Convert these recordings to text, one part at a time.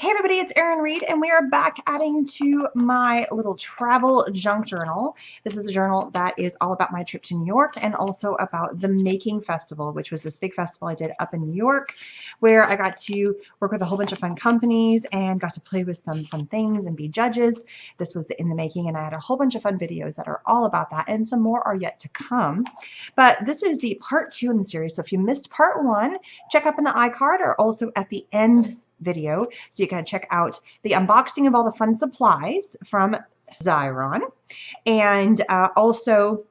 Hey everybody, it's Erin Reed, and we are back adding to my little travel junk journal. This is a journal that is all about my trip to New York and also about the Making Festival, which was this big festival I did up in New York, where I got to work with a whole bunch of fun companies and got to play with some fun things and be judges. This was in the making, and I had a whole bunch of fun videos that are all about that, and some more are yet to come. But this is the part 2 in the series, so if you missed part 1, check up in the iCard or also at the end video so you can check out the unboxing of all the fun supplies from Xyron, and also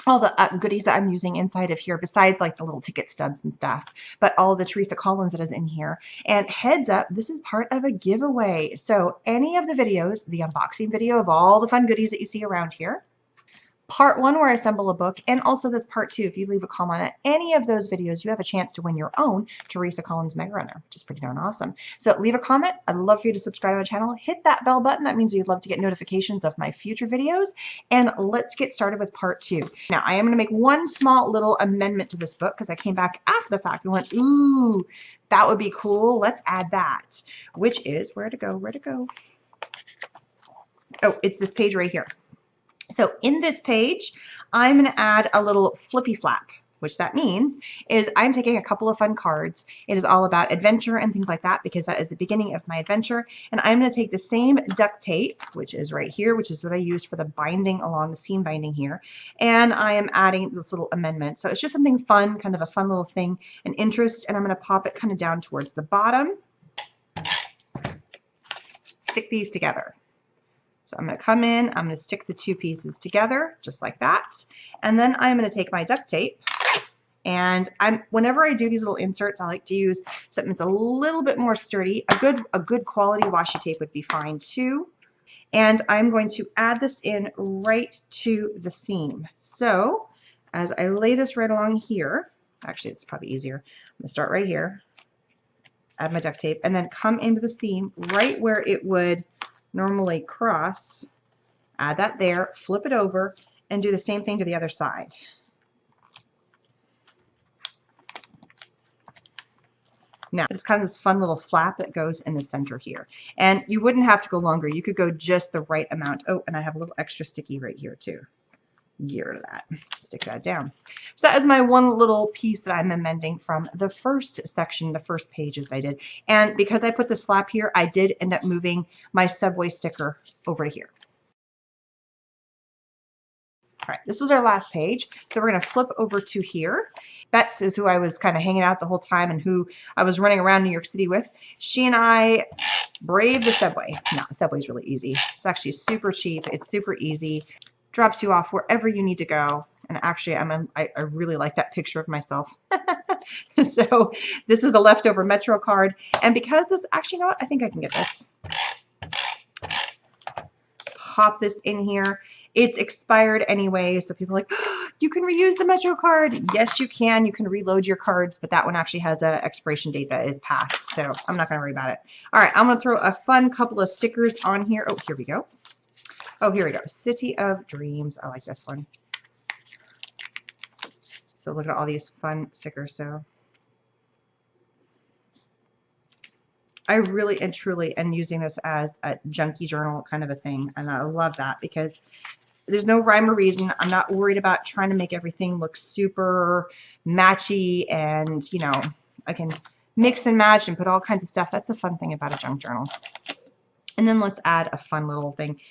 all the goodies that I'm using inside of here, besides like the little ticket stubs and stuff, but all the Teresa Collins that is in here. And heads up, this is part of a giveaway. So any of the videos, the unboxing video of all the fun goodies that you see around here, part 1 where I assemble a book, and also this part 2, if you leave a comment on any of those videos, you have a chance to win your own Teresa Collins Mega Runner, which is pretty darn awesome. So leave a comment. I'd love for you to subscribe to my channel. Hit that bell button. That means you'd love to get notifications of my future videos. And let's get started with part 2. Now, I am going to make one small little amendment to this book because I came back after the fact and went, ooh, that would be cool. Let's add that, which is, where to go? Oh, it's this page right here. So in this page, I'm going to add a little flippy flap, which that means is I'm taking a couple of fun cards. It is all about adventure and things like that because that is the beginning of my adventure. And I'm going to take the same duct tape, which is right here, which is what I use for the binding along the seam binding here. And I am adding this little amendment. So it's just something fun, kind of a fun little thing, an interest. And I'm going to pop it kind of down towards the bottom. Stick these together. So I'm going to come in, I'm going to stick the two pieces together just like that. And then I'm going to take my duct tape, and whenever I do these little inserts, I like to use something that's a little bit more sturdy. A good quality washi tape would be fine too. And I'm going to add this in right to the seam. So as I lay this right along here, actually it's probably easier. I'm going to start right here, add my duct tape, and then come into the seam right where it would normally cross, add that there, flip it over, and do the same thing to the other side. Now, it's kind of this fun little flap that goes in the center here. And you wouldn't have to go longer. You could go just the right amount. Oh, and I have a little extra sticky right here too. Get rid of that. Stick that down. So that is my one little piece that I'm amending from the first section, the first pages I did. And because I put this flap here, I did end up moving my Subway sticker over to here. All right, this was our last page. So we're going to flip over to here. Bets is who I was kind of hanging out the whole time and who I was running around New York City with. She and I braved the Subway. No, the Subway's really easy. It's actually super cheap. It's super easy. Drops you off wherever you need to go. And actually, I really like that picture of myself. So this is a leftover Metro card. And because this, actually, you know what? I think I can get this. Pop this in here. It's expired anyway, so people are like, oh, you can reuse the Metro card. Yes, you can. You can reload your cards, but that one actually has an expiration date that is past, so I'm not going to worry about it. All right, I'm going to throw a fun couple of stickers on here. Oh, here we go. Oh, here we go. City of Dreams. I like this one. So look at all these fun stickers. So I really and truly am using this as a junkie journal kind of a thing, and I love that because there's no rhyme or reason. I'm not worried about trying to make everything look super matchy, and you know, I can mix and match and put all kinds of stuff. That's the fun thing about a junk journal. And then let's add a fun little thing.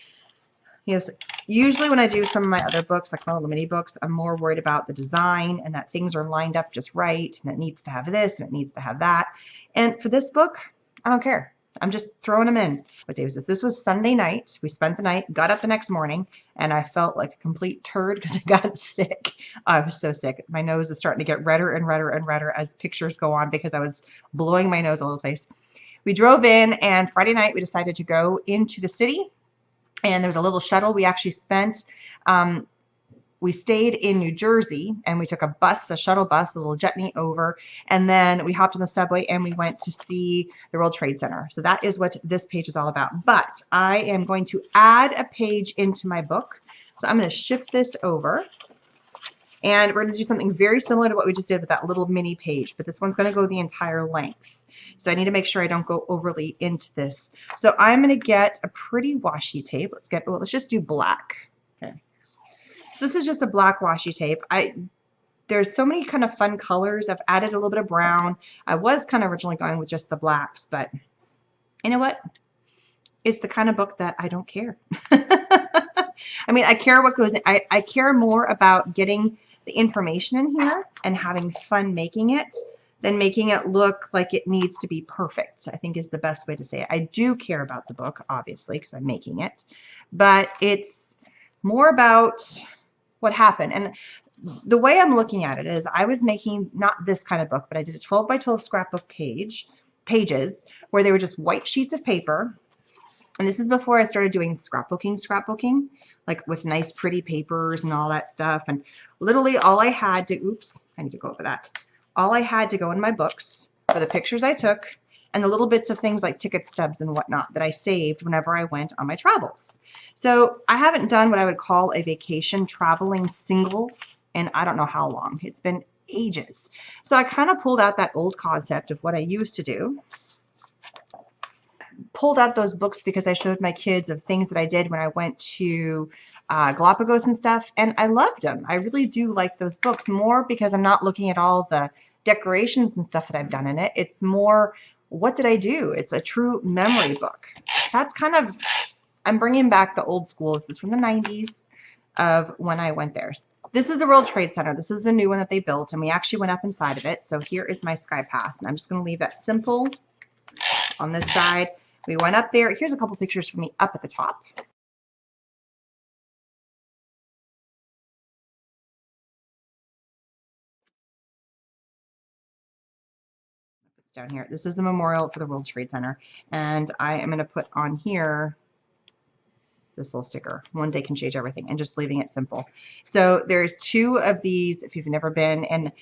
Yes, usually when I do some of my other books, like my little mini books, I'm more worried about the design and that things are lined up just right, and it needs to have this and it needs to have that. And for this book, I don't care. I'm just throwing them in. What day was this? This was Sunday night. We spent the night, got up the next morning, and I felt like a complete turd because I got sick. I was so sick. My nose is starting to get redder and redder and redder as pictures go on because I was blowing my nose all over the place. We drove in, and Friday night we decided to go into the city. And there was a little shuttle. We actually spent, we stayed in New Jersey, and we took a bus, a shuttle bus, a little jetney over, and then we hopped on the subway and we went to see the World Trade Center. So that is what this page is all about. But I am going to add a page into my book. So I'm going to shift this over, And we're going to do something very similar to what we just did with that little mini page, but this one's going to go the entire length. So I need to make sure I don't go overly into this. So I'm going to get a pretty washi tape. Let's just do black. Okay. So this is just a black washi tape. There's so many kind of fun colors. I've added a little bit of brown. I was kind of originally going with just the blacks, but you know what? It's the kind of book that I don't care. I mean, I care what goes in. I care more about getting the information in here and having fun making it than making it look like it needs to be perfect, I think is the best way to say it. I do care about the book, obviously, because I'm making it, but it's more about what happened. And the way I'm looking at it is I was making not this kind of book, but I did a 12 by 12 scrapbook pages where they were just white sheets of paper. And this is before I started doing scrapbooking, like with nice pretty papers and all that stuff. And literally all I had to, oops, I need to go over that. All I had to go in my books for the pictures I took and the little bits of things like ticket stubs and whatnot that I saved whenever I went on my travels. So I haven't done what I would call a vacation traveling single in I don't know how long. It's been ages. So I kind of pulled out that old concept of what I used to do. Pulled out those books because I showed my kids of things that I did when I went to Galapagos and stuff, and I loved them. I really do like those books more because I'm not looking at all the decorations and stuff that I've done in it. It's more, what did I do? It's a true memory book. That's kind of, I'm bringing back the old school. This is from the 90s of when I went there. This is the World Trade Center. This is the new one that they built, and we actually went up inside of it. So here is my Sky Pass, and I'm just going to leave that simple on this side. We went up there. Here's a couple pictures for me up at the top. It's down here. This is the memorial for the World Trade Center. And I am going to put on here this little sticker. One day can change everything, and just leaving it simple. So there's two of these if you've never been. And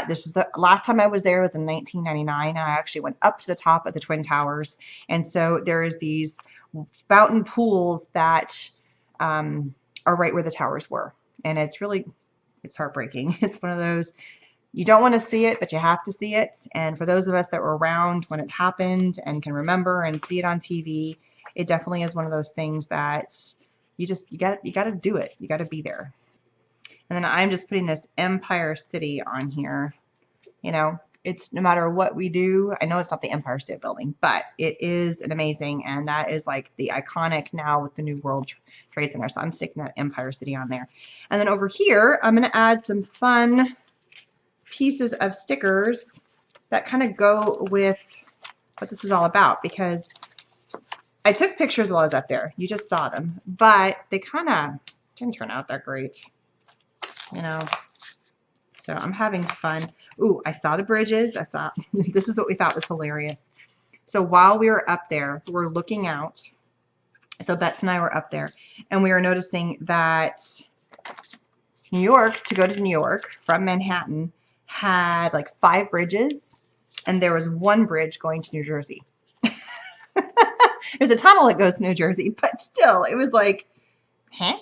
this was the last time I was there was in 1999. And I actually went up to the top of the Twin Towers. And so there's these fountain pools that are right where the towers were. And it's heartbreaking. It's one of those, you don't want to see it, but you have to see it. And for those of us that were around when it happened and can remember and see it on TV, it definitely is one of those things that you got to do it. You got to be there. And then I'm just putting this Empire City on here. You know, it's no matter what we do. I know it's not the Empire State Building, but it is an amazing, and that is like the iconic now with the new World Trade Center. So I'm sticking that Empire City on there. And then over here, I'm going to add some fun pieces of stickers that kind of go with what this is all about, because I took pictures while I was up there. You just saw them, but they kind of didn't turn out that great, you know. So I'm having fun. Ooh, I saw the bridges. I saw, this is what we thought was hilarious. So while we were up there, we're looking out. So Bets and I were up there, and we were noticing that New York, to go to New York from Manhattan, had like 5 bridges, and there was 1 bridge going to New Jersey. There's a tunnel that goes to New Jersey, but still, it was like, huh?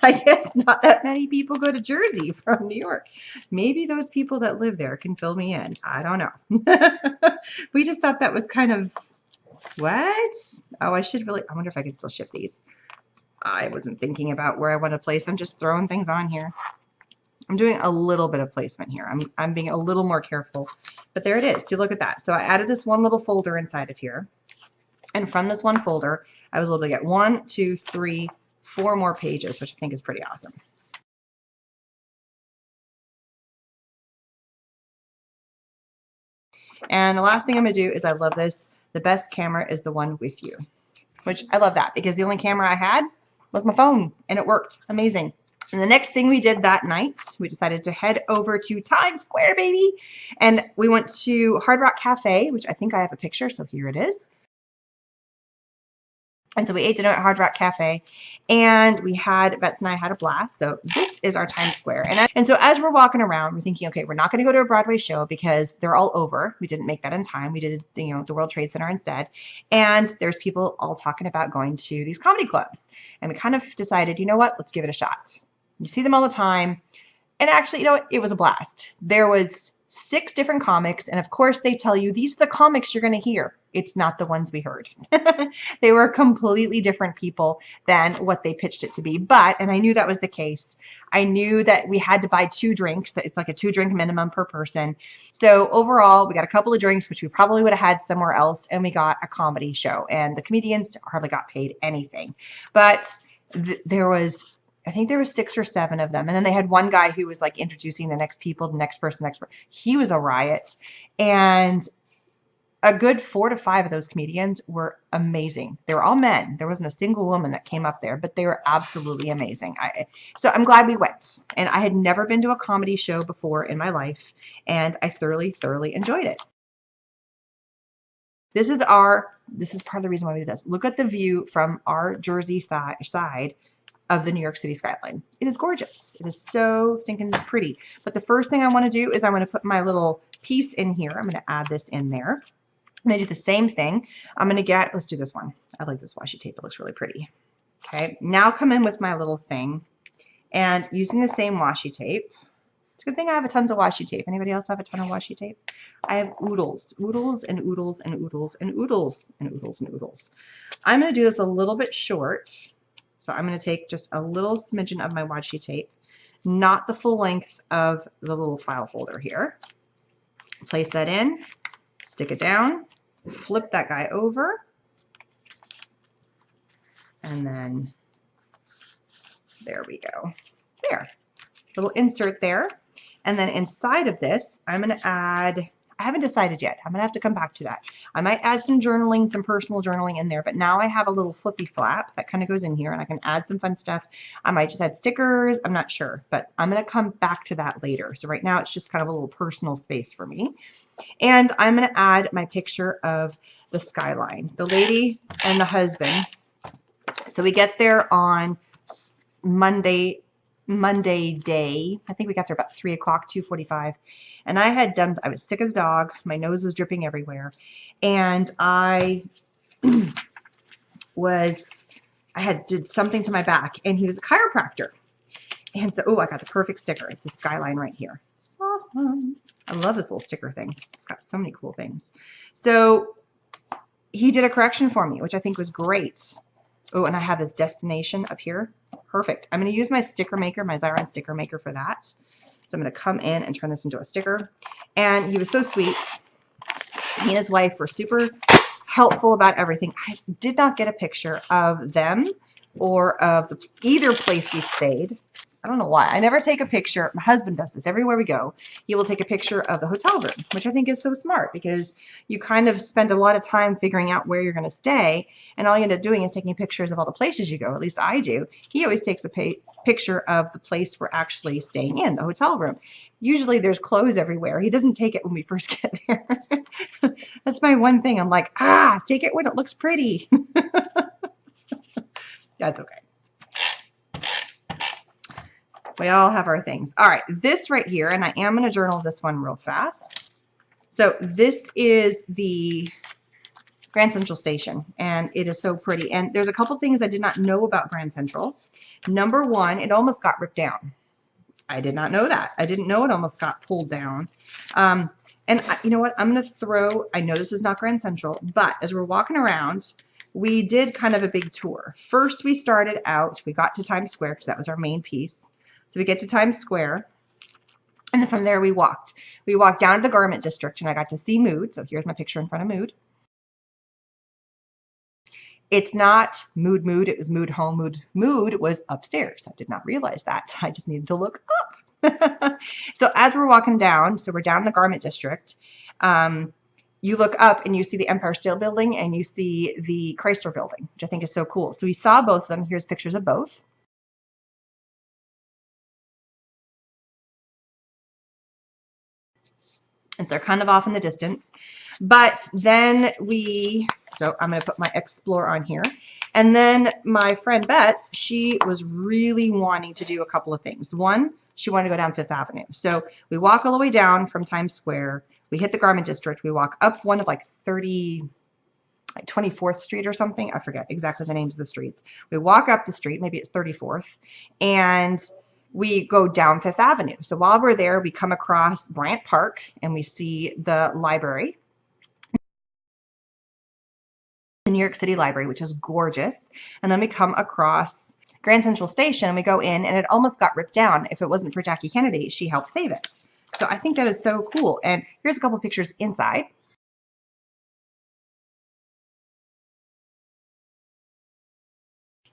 I guess not that many people go to Jersey from New York. Maybe those people that live there can fill me in. I don't know. We just thought that was kind of, what? Oh, I wonder if I can still ship these. I wasn't thinking about where I want to place them, just throwing things on here. I'm doing a little bit of placement here. I'm being a little more careful, but there it is. See, look at that. So I added this one little folder inside of here. And from this one folder, I was able to get 1, 2, 3, 4 more pages, which I think is pretty awesome. And the last thing I'm going to do is, I love this. The best camera is the one with you, which I love that, because the only camera I had was my phone, and it worked amazing. And the next thing we did that night, we decided to head over to Times Square, baby. And we went to Hard Rock Cafe, which I think I have a picture, so here it is. And so we ate dinner at Hard Rock Cafe, and Bets and I had a blast. So this is our Times Square. And so as we're walking around, we're thinking, okay, we're not going to go to a Broadway show because they're all over. We didn't make that in time. We did, you know, the World Trade Center instead. And there's people all talking about going to these comedy clubs. And we kind of decided, you know what, let's give it a shot. You see them all the time. And actually, you know what? It was a blast. There was 6 different comics, and of course they tell you these are the comics you're going to hear. It's not the ones we heard. They were completely different people than what they pitched it to be. But, and I knew that was the case, I knew that we had to buy 2 drinks. That it's like a 2-drink minimum per person. So overall, we got a couple of drinks, which we probably would have had somewhere else, and we got a comedy show. And the comedians hardly got paid anything. But there was, I think there were 6 or 7 of them. And then they had one guy who was like introducing the next people, the next person, next person. He was a riot. And a good 4 to 5 of those comedians were amazing. They were all men. There wasn't a single woman that came up there, but they were absolutely amazing. So I'm glad we went. And I had never been to a comedy show before in my life, and I thoroughly, thoroughly enjoyed it. This is part of the reason why we did this. Look at the view from our Jersey side of the New York City skyline. It is gorgeous. It is so stinking pretty. But the first thing I want to do is I want to put my little piece in here. I'm going to add this in there. I'm going to do the same thing. I'm going to get, let's do this one. I like this washi tape. It looks really pretty. Okay, now come in with my little thing and using the same washi tape. It's a good thing I have a tons of washi tape. Anybody else have a ton of washi tape? I have oodles and oodles and oodles and oodles and oodles and oodles. I'm going to do this a little bit short. So I'm going to take just a little smidgen of my washi tape, not the full length of the little file folder here. Place that in, stick it down, flip that guy over, and then there we go. There, little insert there. And then inside of this, I'm going to add, I haven't decided yet. I'm going to have to come back to that. I might add some journaling, some personal journaling in there, but now I have a little flippy flap that kind of goes in here, and I can add some fun stuff. I might just add stickers. I'm not sure, but I'm going to come back to that later. So right now it's just kind of a little personal space for me. And I'm going to add my picture of the skyline, the lady and the husband. So we get there on Monday day. I think we got there about 3 o'clock, 2:45. And I was sick as a dog. My nose was dripping everywhere. And I did something to my back, and he was a chiropractor. And so, I got the perfect sticker. It's a skyline right here. It's awesome. I love this little sticker thing. It's got so many cool things. So he did a correction for me, which I think was great. Oh, and I have this destination up here. Perfect. I'm going to use my sticker maker, my Xyron sticker maker for that. So I'm going to come in and turn this into a sticker. And he was so sweet. He and his wife were super helpful about everything. I did not get a picture of them or of either place we stayed. I don't know why. I never take a picture. My husband does this everywhere we go. He will take a picture of the hotel room, which I think is so smart because you kind of spend a lot of time figuring out where you're going to stay, and all you end up doing is taking pictures of all the places you go. At least I do. He always takes a picture of the place we're actually staying in, the hotel room. Usually there's clothes everywhere. He doesn't take it when we first get there. That's my one thing. I'm like, take it when it looks pretty. That's okay. We all have our things. All right, this right here, and I am going to journal this one real fast. So this is the Grand Central Station, and it is so pretty. And there's a couple things I did not know about Grand Central. Number one, it almost got ripped down. I did not know that. I didn't know it almost got pulled down. And you know what? I'm going to throw, I know this is not Grand Central, but as we're walking around, we did kind of a big tour. First, we started out, we got to Times Square because that was our main piece. So we get to Times Square, and then from there we walked. We walked down to the garment district, and I got to see Mood. So here's my picture in front of Mood. It's not Mood, it was Mood Home. Mood was upstairs. I did not realize that. I just needed to look up. So as we're walking down, so we're down in the garment district, you look up and you see the Empire State Building and you see the Chrysler Building, which I think is so cool. So we saw both of them. Here's pictures of both. And so they're kind of off in the distance. But then so I'm going to put my Explore on here. And then my friend Bets, she was really wanting to do a couple of things. One, she wanted to go down Fifth Avenue. So we walk all the way down from Times Square. We hit the garment district. We walk up one of like 24th Street or something. I forget exactly the names of the streets. We walk up the street, maybe it's 34th, and we go down Fifth Avenue. So while we're there, we come across Bryant Park and we see the library, the New York City Library, which is gorgeous. And then we come across Grand Central Station, we go in, and it almost got ripped down. If it wasn't for Jackie Kennedy, she helped save it. So I think that is so cool. And here's a couple pictures inside.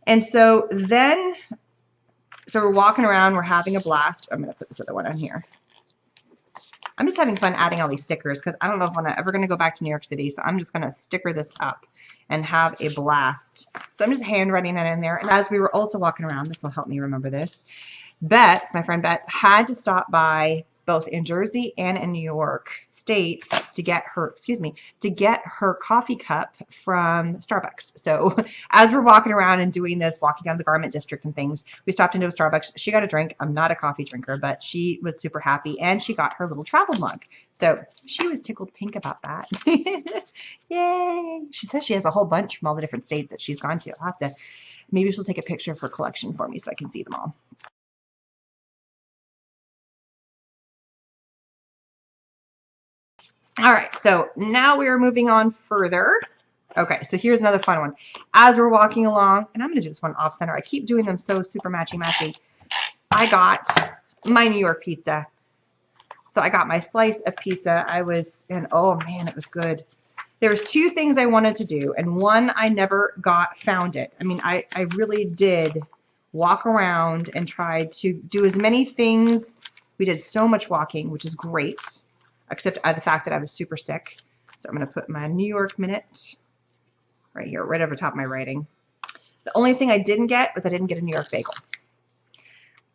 And so then, so we're walking around, we're having a blast. I'm going to put this other one on here. I'm just having fun adding all these stickers because I don't know if I'm ever going to go back to New York City. So I'm just going to sticker this up and have a blast. So I'm just handwriting that in there. And as we were also walking around, this will help me remember this. Bets, my friend Bets, had to stop by both in Jersey and in New York State to get her, to get her coffee cup from Starbucks. So as we're walking around and doing this, walking down the garment district and things, we stopped into a Starbucks. She got a drink. I'm not a coffee drinker, but she was super happy and she got her little travel mug. So she was tickled pink about that. Yay. She says she has a whole bunch from all the different states that she's gone to. I'll have to, maybe she'll take a picture of her collection for me so I can see them all. All right, so now we are moving on further. Okay, so here's another fun one. As we're walking along, and I'm going to do this one off center. I keep doing them so super matchy-matchy. I got my New York pizza. So I got my slice of pizza. And oh man, it was good. There was two things I wanted to do, and one I never found it. I mean, I really did walk around and try to do as many things. We did so much walking, which is great. Except the fact that I was super sick. So I'm going to put my New York minute right here, right over top of my writing. The only thing I didn't get was I didn't get a New York bagel.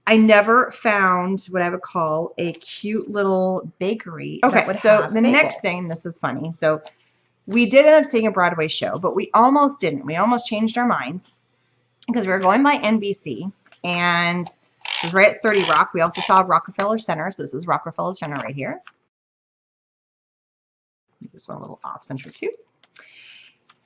I never found what I would call a cute little bakery. Okay, so the next thing, this is funny. So we did end up seeing a Broadway show, but we almost didn't. We almost changed our minds because we were going by NBC, and it was right at 30 Rock. We also saw Rockefeller Center. So this is Rockefeller Center right here. Just one a little off center too.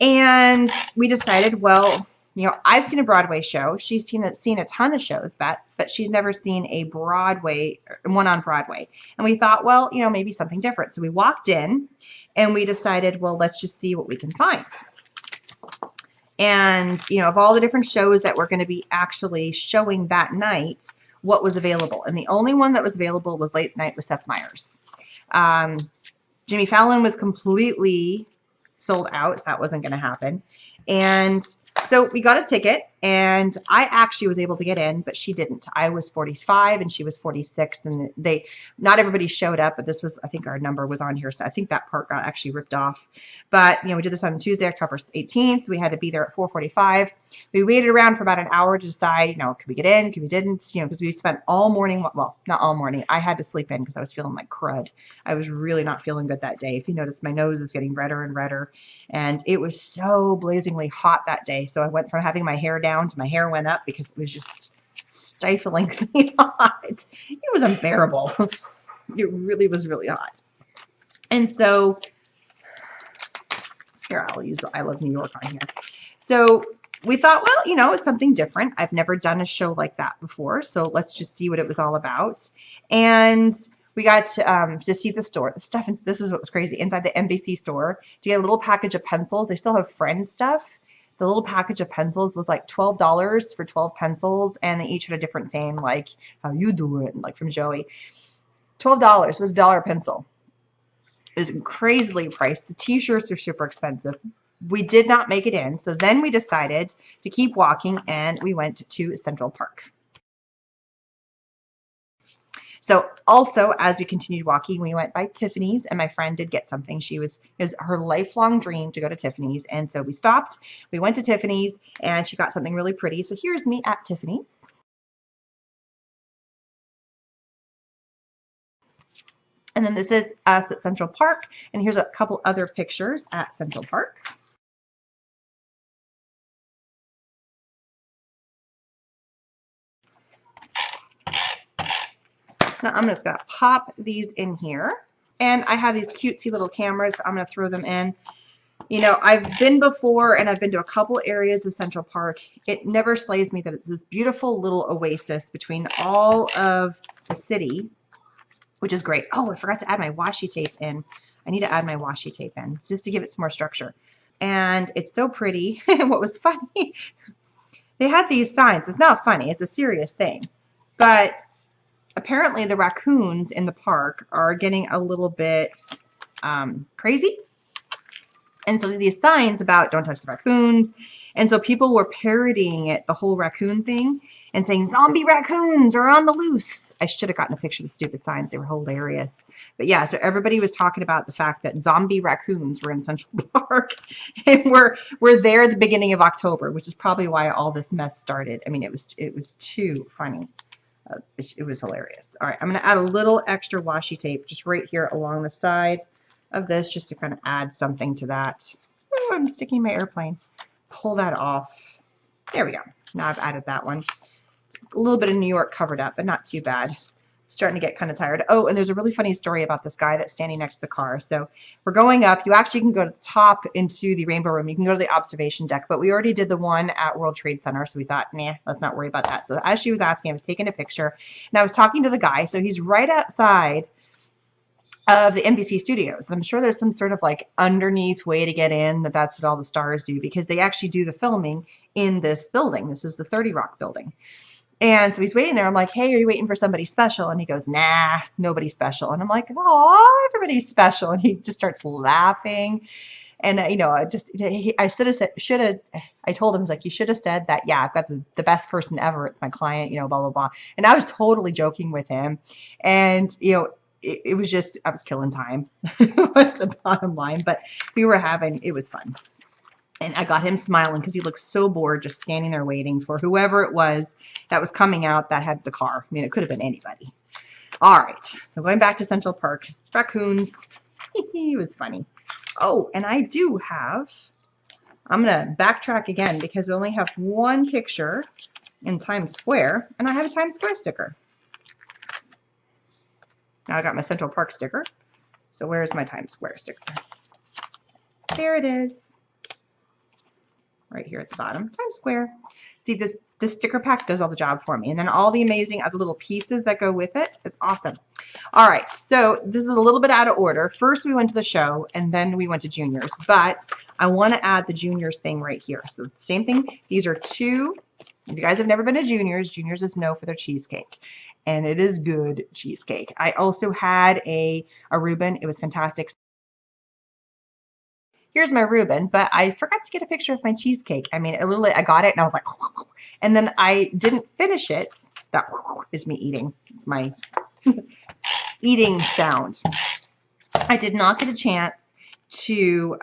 And we decided, well, you know, I've seen a Broadway show. She's seen a ton of shows, Bets, but she's never seen a one on Broadway. And we thought, well, you know, maybe something different. So we walked in and we decided, well, let's just see what we can find. And, you know, of all the different shows that we're going to be actually showing that night, what was available. And the only one that was available was Late Night with Seth Meyers. Jimmy Fallon was completely sold out, so that wasn't going to happen. And so we got a ticket, and I actually was able to get in, but she didn't. I was 45 and she was 46, and not everybody showed up, but this was, I think our number was on here, so I think that part got actually ripped off. But, you know, we did this on Tuesday, October 18th. We had to be there at 4:45. We waited around for about an hour to decide, you know, could we get in, could we didn't, you know, because we spent all morning, well, not all morning. I had to sleep in because I was feeling like crud. I was really not feeling good that day. If you notice, my nose is getting redder and redder, and it was so blazingly hot that day. So I went from having my hair down to my hair went up because it was just stiflingly hot. It was unbearable. It really was really hot. And so here, I'll use the I Love New York on here. So we thought, well, you know, it's something different. I've never done a show like that before, so let's just see what it was all about. And we got to see the store. The stuff, this is what was crazy. Inside the NBC store, to get a little package of pencils. They still have Friends stuff. The little package of pencils was like $12 for 12 pencils, and they each had a different saying, like, how you do it, like from Joey. $12 was $1 a pencil. It was crazily priced. The t-shirts are super expensive. We did not make it in, so then we decided to keep walking, and we went to Central Park. So also, as we continued walking, we went by Tiffany's, and my friend did get something. It was her lifelong dream to go to Tiffany's, and so we stopped. We went to Tiffany's, and she got something really pretty. So here's me at Tiffany's. And then this is us at Central Park, and here's a couple other pictures at Central Park. Now I'm just going to pop these in here. And I have these cutesy little cameras. So I'm going to throw them in. You know, I've been before and I've been to a couple areas of Central Park. It never slays me that it's this beautiful little oasis between all of the city, which is great. Oh, I forgot to add my washi tape in. I need to add my washi tape in just to give it some more structure. And it's so pretty. What was funny, they had these signs. It's not funny. It's a serious thing. But apparently the raccoons in the park are getting a little bit crazy. And so these signs about don't touch the raccoons. And so people were parodying it, the whole raccoon thing, and saying zombie raccoons are on the loose. I should have gotten a picture of the stupid signs. They were hilarious. But yeah, so everybody was talking about the fact that zombie raccoons were in Central Park. And we're there at the beginning of October, which is probably why all this mess started. I mean, it was too funny. It was hilarious. All right, I'm going to add a little extra washi tape just right here along the side of this just to kind of add something to that. Oh, I'm sticking my airplane. Pull that off. There we go. Now I've added that one. It's a little bit of New York covered up, but not too bad. Starting to get kind of tired. Oh, and there's a really funny story about this guy that's standing next to the car. So we're going up. You actually can go to the top into the Rainbow Room. You can go to the observation deck, but we already did the one at World Trade Center, so we thought, nah, let's not worry about that. So as she was asking, I was taking a picture, and I was talking to the guy. So he's right outside of the NBC studios. I'm sure there's some sort of like underneath way to get in, that's what all the stars do, because they actually do the filming in this building. This is the 30 Rock building. And so he's waiting there. I'm like, hey, are you waiting for somebody special? And he goes, nah, nobody special. And I'm like, oh, everybody's special. And he just starts laughing. And, you know, I told him, like, you should have said that, yeah, I've got the best person ever. It's my client, you know, blah, blah, blah. And I was totally joking with him. And, you know, it was just, I was killing time. Was the bottom line. But it was fun. And I got him smiling because he looked so bored just standing there waiting for whoever it was that was coming out that had the car. I mean, it could have been anybody. All right. So going back to Central Park. Raccoons. It was funny. Oh, and I do have, I'm going to backtrack again because I only have one picture in Times Square. And I have a Times Square sticker. Now I got my Central Park sticker. So where's my Times Square sticker? There it is. Right here at the bottom, Times Square. See, this sticker pack does all the job for me. And then all the amazing other little pieces that go with it. It's awesome. All right, so this is a little bit out of order. First, we went to the show, and then we went to Juniors. But I want to add the Juniors thing right here. So same thing. These are two. If you guys have never been to Juniors, Juniors is known for their cheesecake. And it is good cheesecake. I also had a Reuben. It was fantastic. Here's my Reuben, but I forgot to get a picture of my cheesecake. I mean, I got it and I was like, and then I didn't finish it. That is me eating. It's my eating sound. I did not get a chance to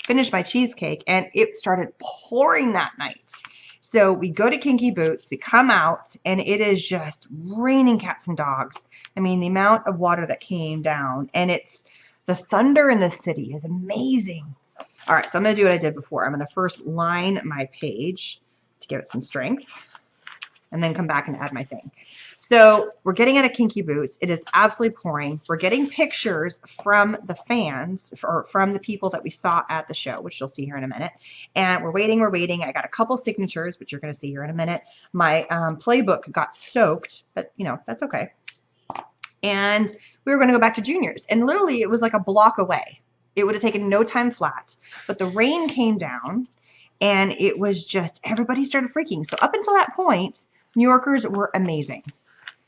finish my cheesecake, and it started pouring that night. So we go to Kinky Boots, we come out, and it is just raining cats and dogs. I mean, the amount of water that came down, and the thunder in the city is amazing. All right, so I'm going to do what I did before. I'm going to first line my page to give it some strength, and then come back and add my thing. So we're getting out of Kinky Boots. It is absolutely pouring. We're getting pictures from the fans, or from the people that we saw at the show, which you'll see here in a minute. And we're waiting. I got a couple signatures, which you're going to see here in a minute. My playbook got soaked, but, you know, that's okay. And we were going to go back to Juniors. And literally, it was like a block away. It would have taken no time flat. But the rain came down, and it was just, everybody started freaking. So up until that point, New Yorkers were amazing.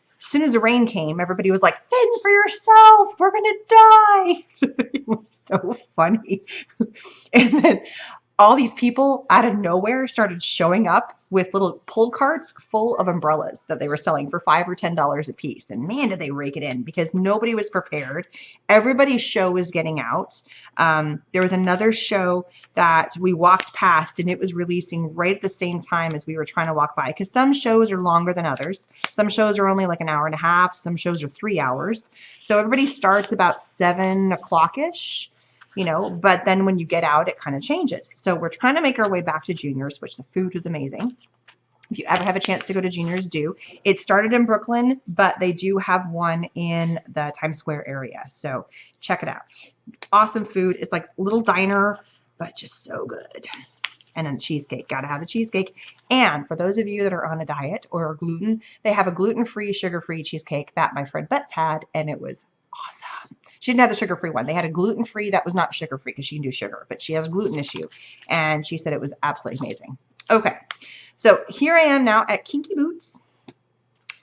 As soon as the rain came, everybody was like, fend for yourself. We're going to die. It was so funny. And then all these people out of nowhere started showing up with little pull carts full of umbrellas that they were selling for $5 or $10 a piece. And man, did they rake it in, because nobody was prepared. Everybody's show was getting out. There was another show that we walked past, and it was releasing right at the same time as we were trying to walk by, because some shows are longer than others. Some shows are only like an hour and a half. Some shows are 3 hours. So everybody starts about 7 o'clock-ish. You know, but then when you get out, it kind of changes. So we're trying to make our way back to Juniors, which the food was amazing. If you ever have a chance to go to Junior's, do. It started in Brooklyn, but they do have one in the Times Square area. So check it out. Awesome food. It's like a little diner, but just so good. And then cheesecake. Gotta have the cheesecake. And for those of you that are on a diet or are gluten, they have a gluten-free, sugar-free cheesecake that my friend Betts had, and it was awesome. She didn't have the sugar-free one. They had a gluten-free that was not sugar-free because she can do sugar, but she has a gluten issue. And she said it was absolutely amazing. Okay. So here I am now at Kinky Boots.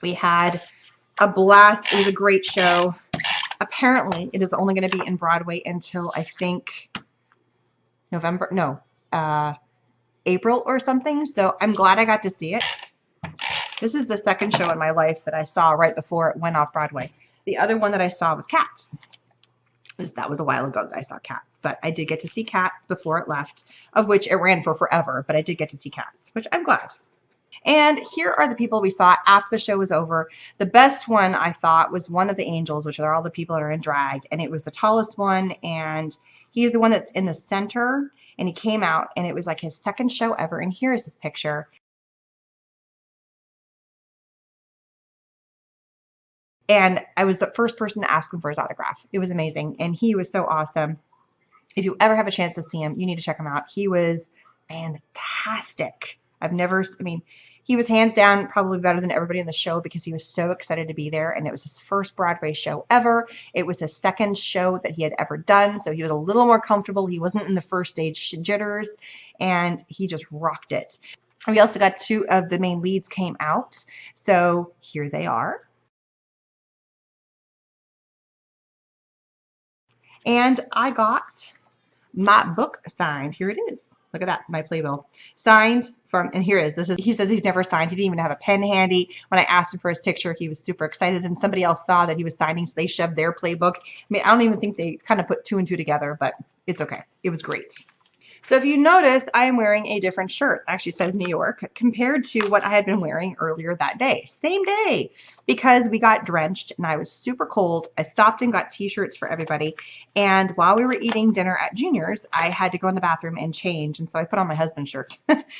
We had a blast. It was a great show. Apparently, it is only going to be in Broadway until I think April or something. So I'm glad I got to see it. This is the second show in my life that I saw right before it went off Broadway. The other one that I saw was Cats. That was a while ago that I saw Cats, but I did get to see Cats before it left, of which it ran for forever, but I did get to see Cats, which I'm glad. And here are the people we saw after the show was over. The best one I thought was one of the angels, which are all the people that are in drag, and it was the tallest one, and he's the one that's in the center, and he came out, and it was like his second show ever, and here is his picture. And I was the first person to ask him for his autograph. It was amazing, and he was so awesome. If you ever have a chance to see him, you need to check him out. He was fantastic. He was hands down probably better than everybody in the show because he was so excited to be there, and it was his first Broadway show ever. It was his second show that he had ever done, so he was a little more comfortable. He wasn't in the first stage jitters, and he just rocked it. We also got two of the main leads came out, so here they are. And I got my book signed. Here it is. Look at that, my playbill. Signed from, and here it is. He says he's never signed. He didn't even have a pen handy. When I asked him for his picture, he was super excited. And somebody else saw that he was signing, so they shoved their playbook. I don't even think they kind of put two and two together, but it's okay. It was great. So if you notice, I am wearing a different shirt. It actually says New York compared to what I had been wearing earlier that day. Same day, because we got drenched and I was super cold. I stopped and got t-shirts for everybody. And while we were eating dinner at Junior's, I had to go in the bathroom and change. And so I put on my husband's shirt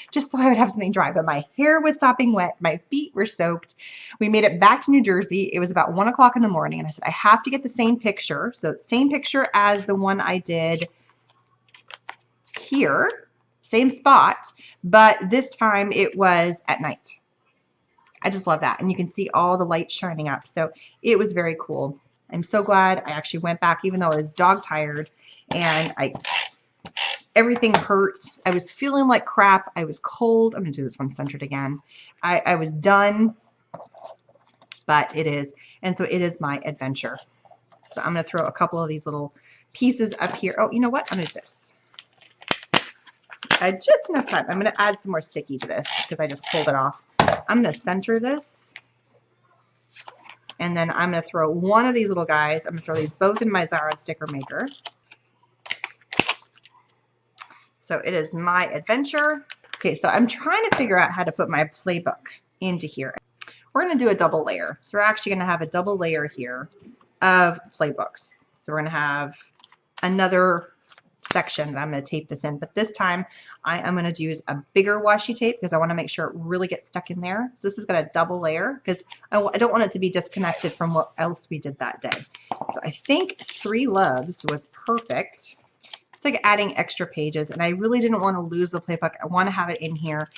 just so I would have something dry. But my hair was sopping wet. My feet were soaked. We made it back to New Jersey. It was about 1 o'clock in the morning. And I said, I have to get the same picture. So same picture as the one I did here, same spot, but this time it was at night. I just love that. And you can see all the lights shining up. So it was very cool. I'm so glad I actually went back, even though I was dog tired and everything hurt. I was feeling like crap. I was cold. I'm going to do this one centered again. I was done, but it is. And so it is my adventure. So I'm going to throw a couple of these little pieces up here. Oh, you know what? I'm going to do this. I had just enough time. I'm going to add some more sticky to this because I just pulled it off. I'm going to center this. And then I'm going to throw one of these little guys. I'm going to throw these both in my Xyron sticker maker. So it is my adventure. Okay, so I'm trying to figure out how to put my playbook into here. We're going to do a double layer. So we're actually going to have a double layer here of playbooks. So we're going to have another section that I'm going to tape this in, but this time I am going to use a bigger washi tape because I want to make sure it really gets stuck in there. So this is going to double layer because I don't want it to be disconnected from what else we did that day. So I think 3 loves was perfect. It's like adding extra pages, and I really didn't want to lose the playbook. I want to have it in here,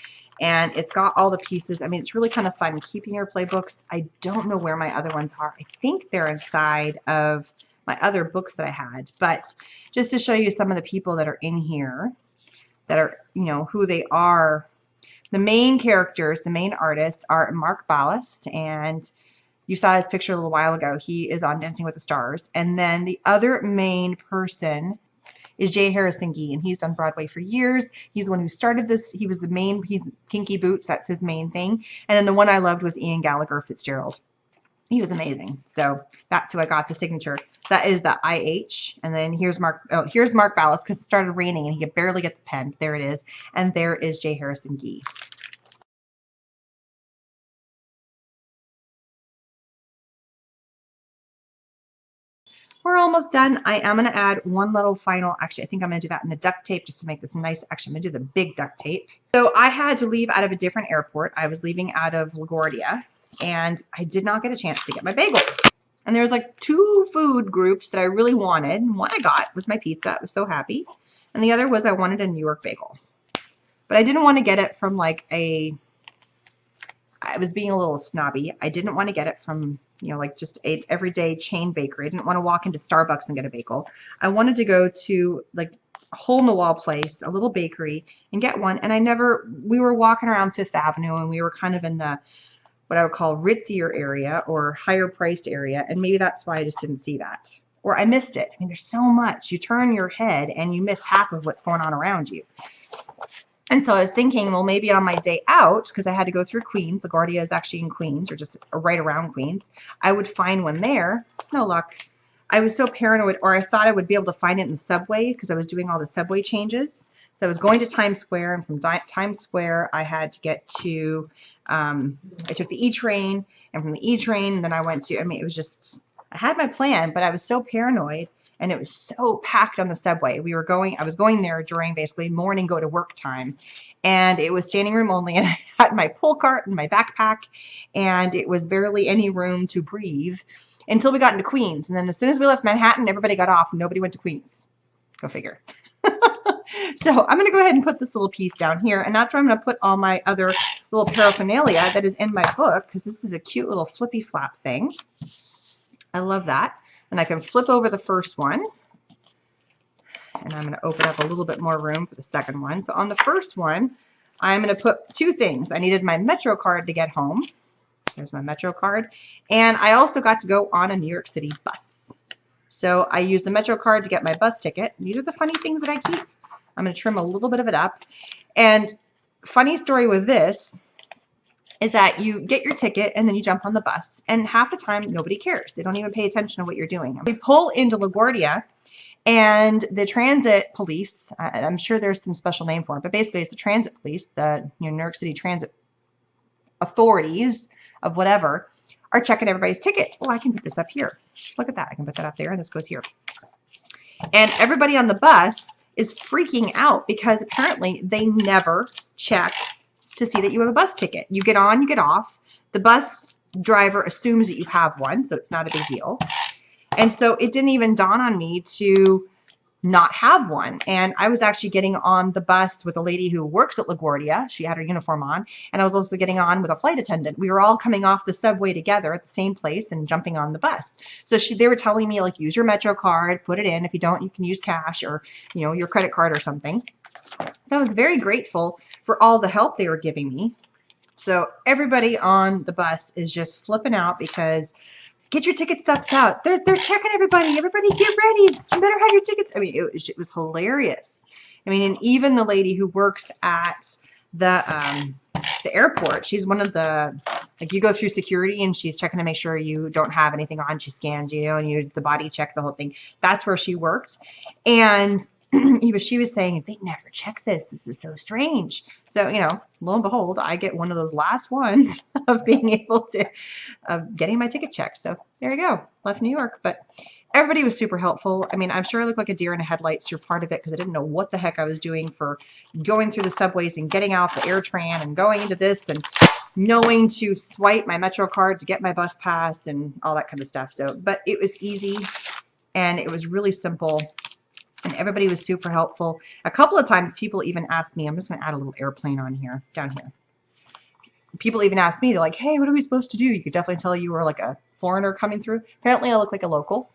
and it's got all the pieces. I mean, it's really kind of fun keeping your playbooks. I don't know where my other ones are. I think they're inside of my other books that I had, but just to show you some of the people that are in here that are, you know, who they are. The main characters, the main artists are Mark Ballas, and you saw his picture a little while ago. He is on Dancing with the Stars. And then the other main person is J. Harrison Gee, and he's on Broadway for years. He's the one who started this. He was the main, he's Kinky Boots, that's his main thing. And then the one I loved was Ian Gallagher Fitzgerald. He was amazing. So that's who I got the signature. So that is the IH. And then here's Mark Ballas because it started raining and he could barely get the pen. There it is. And there is J. Harrison Gee. we're almost done. I am going to add one little final, actually, I think I'm going to do that in the duct tape just to make this nice. Actually, I'm going to do the big duct tape. So I had to leave out of a different airport. I was leaving out of LaGuardia, and I did not get a chance to get my bagel. And there was like 2 food groups that I really wanted. One I got was my pizza. I was so happy. And the other was I wanted a New York bagel. But I didn't want to get it from like I was being a little snobby. I didn't want to get it from, you know, like just a everyday chain bakery. I didn't want to walk into Starbucks and get a bagel. I wanted to go to like a hole-in-the-wall place, a little bakery, and get one. And we were walking around Fifth Avenue, and we were kind of in the, what I would call ritzier area or higher priced area. And maybe that's why I just didn't see that. Or I missed it. I mean, there's so much. You turn your head and you miss half of what's going on around you. And so I was thinking, well, maybe on my day out, because I had to go through Queens, LaGuardia is actually in Queens, or just right around Queens, I would find one there. No luck. I was so paranoid, or I thought I would be able to find it in the subway because I was doing all the subway changes. So I was going to Times Square, and from Times Square, I had to get to, I took the E train, and from the E train, then I went to, I mean, it was just, I had my plan, but I was so paranoid. And it was so packed on the subway. I was going there during basically morning go to work time. And it was standing room only. And I had my pull cart and my backpack. And it was barely any room to breathe until we got into Queens. And then as soon as we left Manhattan, everybody got off and nobody went to Queens. Go figure. So I'm going to go ahead and put this little piece down here. And that's where I'm going to put all my other little paraphernalia that is in my book. Because this is a cute little flippy flap thing. I love that. And I can flip over the first one, and I'm going to open up a little bit more room for the second one. So on the first one, I'm going to put 2 things. I needed my Metro card to get home. There's my Metro card. And I also got to go on a New York City bus. So I used the Metro card to get my bus ticket. These are the funny things that I keep. I'm going to trim a little bit of it up. And funny story with this is that you get your ticket and then you jump on the bus, and half the time nobody cares. They don't even pay attention to what you're doing. We pull into LaGuardia, and the transit police, I'm sure there's some special name for it, but basically it's the transit police, the New York City transit authorities of whatever, are checking everybody's ticket. Oh, I can put this up here. Look at that. I can put that up there, and this goes here. And everybody on the bus is freaking out because apparently they never check to see that you have a bus ticket. You get on, you get off. The bus driver assumes that you have one, so it's not a big deal. And so it didn't even dawn on me to not have one. And I was actually getting on the bus with a lady who works at LaGuardia. She had her uniform on. And I was also getting on with a flight attendant. We were all coming off the subway together at the same place and jumping on the bus. So they were telling me, like, use your Metro card, put it in. If you don't, you can use cash or, you know, your credit card or something. So I was very grateful for all the help they were giving me. So everybody on the bus is just flipping out because get your ticket stubs out. They're checking everybody. Everybody get ready. You better have your tickets. I mean, it was hilarious. I mean, and even the lady who works at the airport, she's one of the, like, you go through security and she's checking to make sure you don't have anything on. She scans you, and you the body check, the whole thing. That's where she worked. And she was saying, they never check this. This is so strange. So, you know, lo and behold, I get one of those last ones of being able to, of getting my ticket checked. So there you go. Left New York. But everybody was super helpful. I mean, I'm sure I look like a deer in the headlights. You're part of it because I didn't know what the heck I was doing for going through the subways and getting off the AirTran and going into this and knowing to swipe my Metro card to get my bus pass and all that kind of stuff. So, but it was easy and it was really simple. And everybody was super helpful. A couple of times people even asked me, I'm just going to add a little airplane on here, down here. People even asked me, they're like, hey, what are we supposed to do? You could definitely tell you were like a foreigner coming through. Apparently I look like a local.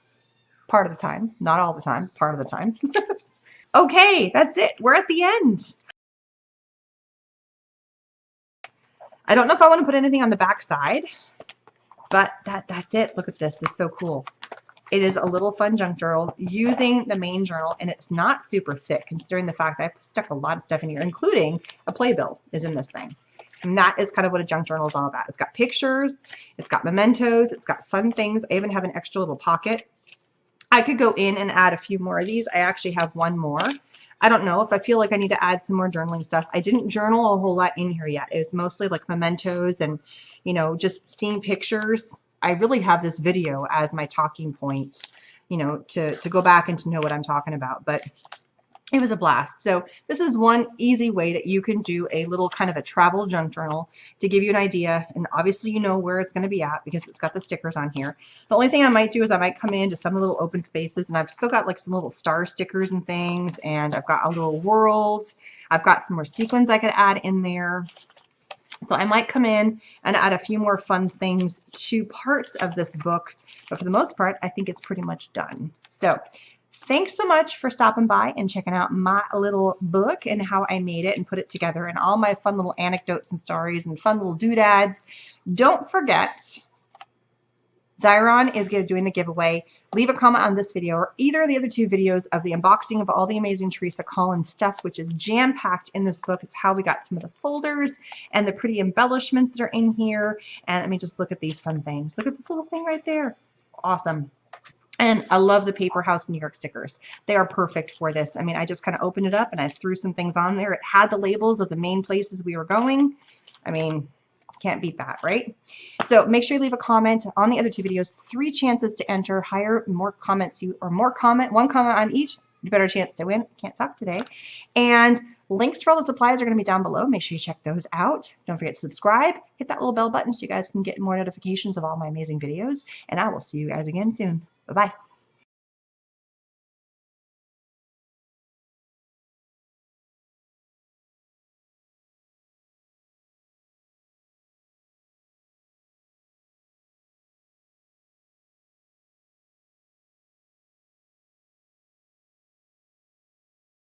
Part of the time. Not all the time. Part of the time. Okay, that's it. We're at the end. I don't know if I want to put anything on the back side, but that's it. Look at this. It's so cool. It is a little fun junk journal using the main journal, and it's not super thick considering the fact that I've stuck a lot of stuff in here, including a playbill is in this thing. And that is kind of what a junk journal is all about. It's got pictures, it's got mementos, it's got fun things. I even have an extra little pocket. I could go in and add a few more of these. I actually have one more. I don't know if I feel like I need to add some more journaling stuff. I didn't journal a whole lot in here yet. It was mostly like mementos and, you know, just seeing pictures. I really have this video as my talking point you know, to go back and to know what I'm talking about. But it was a blast. So this is one easy way that you can do a little kind of a travel junk journal to give you an idea. And obviously you know where it's going to be at because it's got the stickers on here. The only thing I might do is I might come into some little open spaces, and I've still got like some little star stickers and things, and I've got a little world. I've got some more sequins I could add in there. So I might come in and add a few more fun things to parts of this book, but for the most part, I think it's pretty much done. So thanks so much for stopping by and checking out my little book and how I made it and put it together and all my fun little anecdotes and stories and fun little doodads. Don't forget, Xyron is doing the giveaway. Leave a comment on this video or either of the other two videos of the unboxing of all the amazing Teresa Collins stuff, which is jam-packed in this book. It's how we got some of the folders and the pretty embellishments that are in here. And let me just look at these fun things. Look at this little thing right there. Awesome. And I love the Paper House New York stickers. They are perfect for this. I mean, I just kind of opened it up and I threw some things on there. It had the labels of the main places we were going. I mean, can't beat that, right? So make sure you leave a comment on the other two videos. 3 chances to enter. More comments one comment on each, you better chance to win. Can't talk today. And links for all the supplies are going to be down below. Make sure you check those out. Don't forget to subscribe. Hit that little bell button so you guys can get more notifications of all my amazing videos. And I will see you guys again soon. Bye-bye.